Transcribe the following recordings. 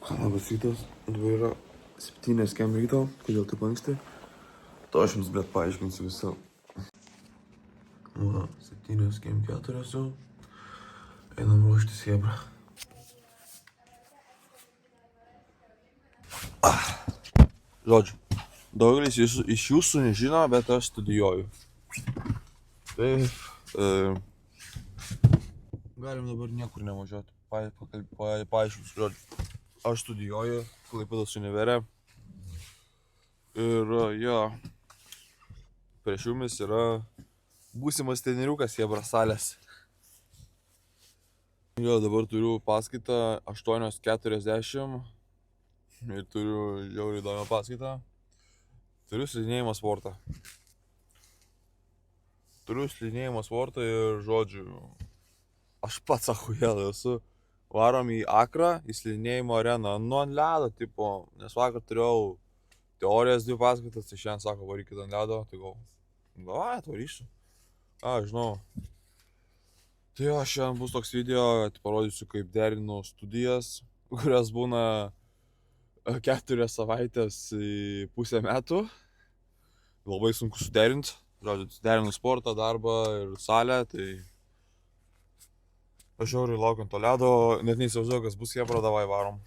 Labas rytas, dabar yra 7 kem ryto, kodėl taip anksti? To aš jums, blėt, paaiškinsiu visą. Va, 7 kem 4 jau. Einam ruoštis chebrą. Žodžiu, daugelis iš jūsų nežino, bet aš studijuoju. Taip, galim dabar niekur nevažiuoti. Paaiškinsiu, žodžiu. Aš studijuoju Klaipėdos univere. Ir jo, prieš jumis yra būsimas treneriukas chebra salės. Jo, dabar turiu paskaitą 8:40 ir turiu žiauriai įdomią paskaitą. Turiu slidinėjimo sportą. Ir žodžiu, aš pats achujėlai esu. Varom į Akrą, į slidinėjimo areną, ant ledo, tipo, nes vakar turėjau teorijas 2 paskaitas, tai šiandien sako, varykit ant ledo, tai galvoju, atvarysiu. Žinau. Tai jo, šiandien bus toks video, parodysiu, kaip derinu studijas, kurias būna 4 savaitės į pusę metų. Labai sunku suderinti. Žodžiu, derinu sportą, darbą ir salę, tai aš žiauriai laukiu ant to ledo, net neįsivaizduoju, kas bus chebra, davai varom.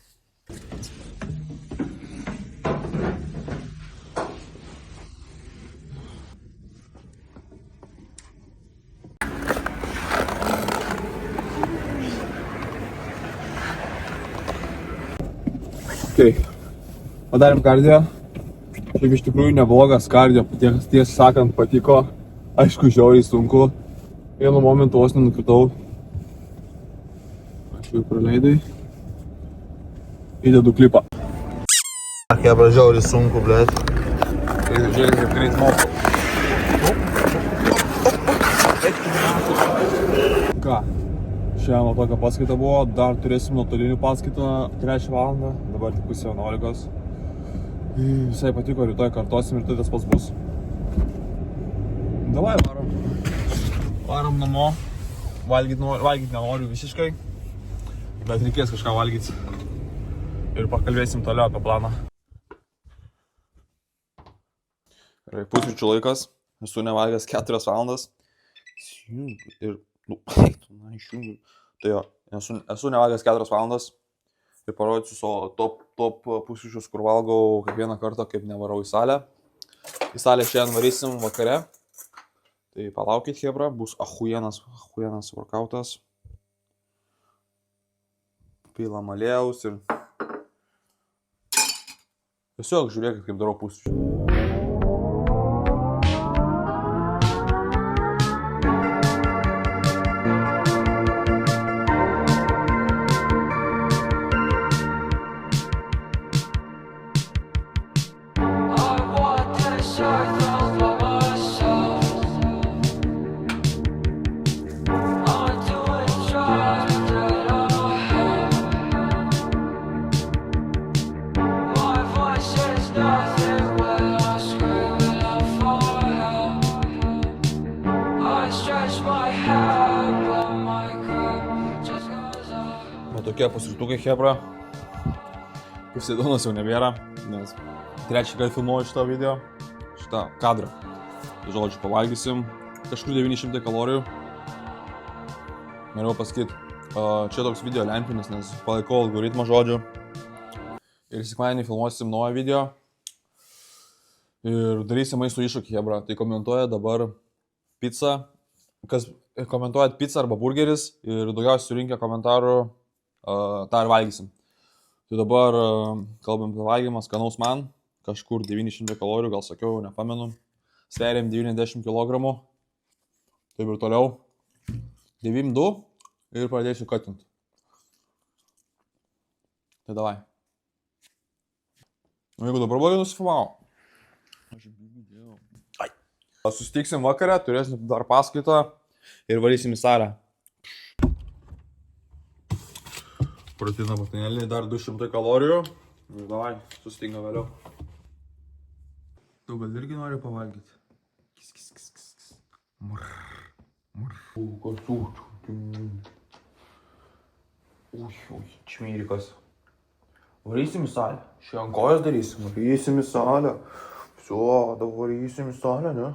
Padarėm kardio. Šiaip iš tikrųjų neblogas kardio, tiesą sakant, patiko. Aišku, žiauriai sunku. Vienu momentu vos nenukritau. Ačiū, praleidai. Įdedu klipą. Chebra žiauriai sunku, blėt. Žiūrėk, kaip greit moku. Ką? Šiandien tokia paskaita buvo, dar turėsim nuotolinį paskaitą 3 valandą, dabar tik 10:11. Visai patiko, rytoj kartosim ir tai tas pats bus. Davai, varom. Varom namo. Valgyt nenoriu visiškai, bet reikės kažką valgyti. Ir pakalbėsim toliau apie planą. Gerai, pusryčių laikas. Esu nevalgęs 4 valandas. Ir, išjungiu. Tai jo, esu nevalgęs 4 valandas. Ir parodysiu savo top pusryčius, kur valgau kiekvieną kartą, kaip nevarau į salę. Į salę šiandien varysim vakare. Tai palaukit, chebra, bus achujienas workoutas. Pilam aliejaus ir... Tiesiog žiūrėkit, kaip darau pusryčius. Tokie pusrytukai chebra. Pusėdonas jau nebėra, nes 3 kartą filmuoju šitą video, šitą kadrą. Žodžiu, pavalgysim kažkur 900 kalorijų. Norėjau pasakyti, čia toks video lempinis, nes palaikau algoritmą, žodžiu. Ir sekmadienį filmuosim naują video. Ir darysim maisto iššūkį chebra. Tai komentuoja dabar pizza. Kas komentuojat pizza arba burgeris ir daugiausiai surinkę komentarų tą ir valgysim. Tai dabar kalbam apie valgymą, skanaus man, kažkur 900 kalorijų, gal sakiau, nepamenu. Sveriam 90 kg. Taip ir toliau. 9-2 ir pradėsiu katinti. Tai davai. Jeigu dabar blogai nusifilmavo. Susitiksim vakare, turėsim dar paskaitą ir varysim į salę. Proteino batonėlį, dar 200 kalorijų. Ir davai, susitinkam vėliau. Tu gal irgi nori pavalgyti? Čmyrikas. Varysim į salę. Šiandien kojas darysim. Varysim į salę. Всё, dabar varysim į salę, ne?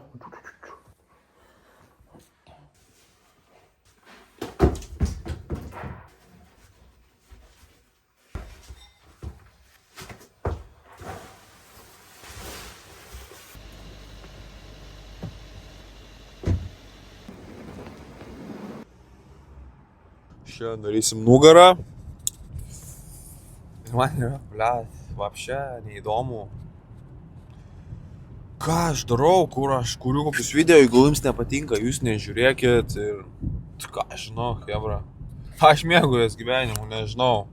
Šiandien darysim nugarą. Ir man yra, blet, vapše neįdomu. Ką aš darau, kur aš kuriu kokius video, jeigu jums nepatinka, jūs nežiūrėkit ir... Ką aš žinau, chebra. Aš mėgaujuos gyvenimu, nežinau.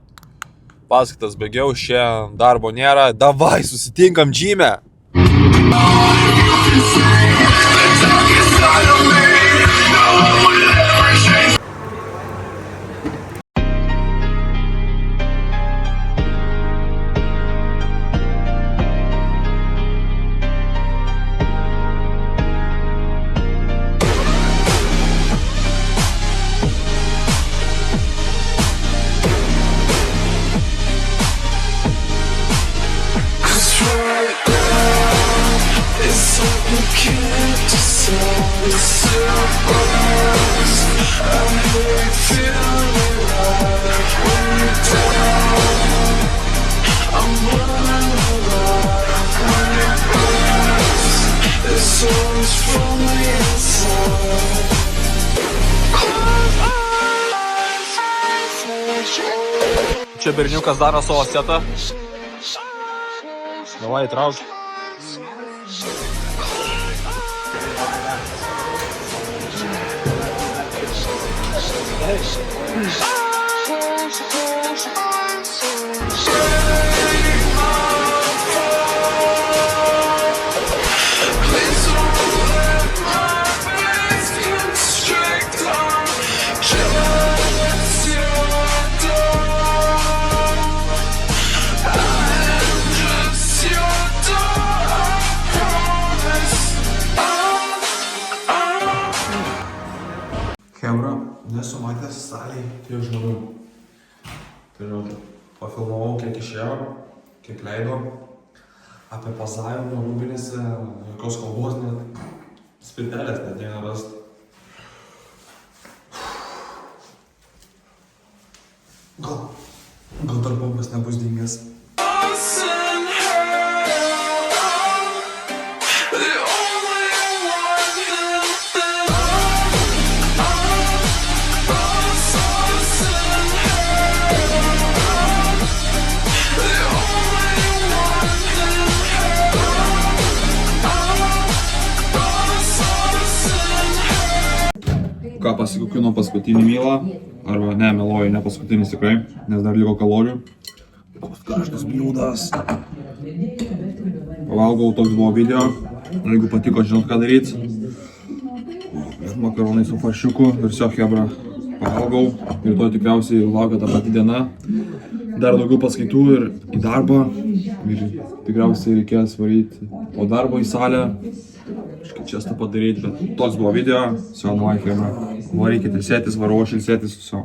Paskaitas baigiau, šiandien darbo nėra. Davai, susitinkam džime. Čia berniukas daro savo setą. Davai, trauk. Chebra, nesu matęs salėj tiek žmonių. Tai žinot, pafilmavau kiek išėjo, kiek leido. Apie pazavimą rūbinėse, jokios kalbos net, spintelės net neina rast. Gal dar bombas nebus dingęs. Ką pasikukinu paskutinį mylą, arba ne, meluoju, ne paskutinis tikrai, nes dar liko kalorijų. Koks karštas bliūdas. Pavalgau, toks buvo video, jeigu patiko, žinot ką daryt. Makaronai su faršiuku ir viso chebra. Pavalgau, rytoj tikriausiai laukia ta pati diena. Dar daugiau paskaitų ir į darbą. Ir tikriausiai reikės varyti po darbo į salę. Kažkaip čia padaryti, bet toks buvo video. Viso, davai, chebra. Varykite ilsėtis, varau aš ilsėtis, viso.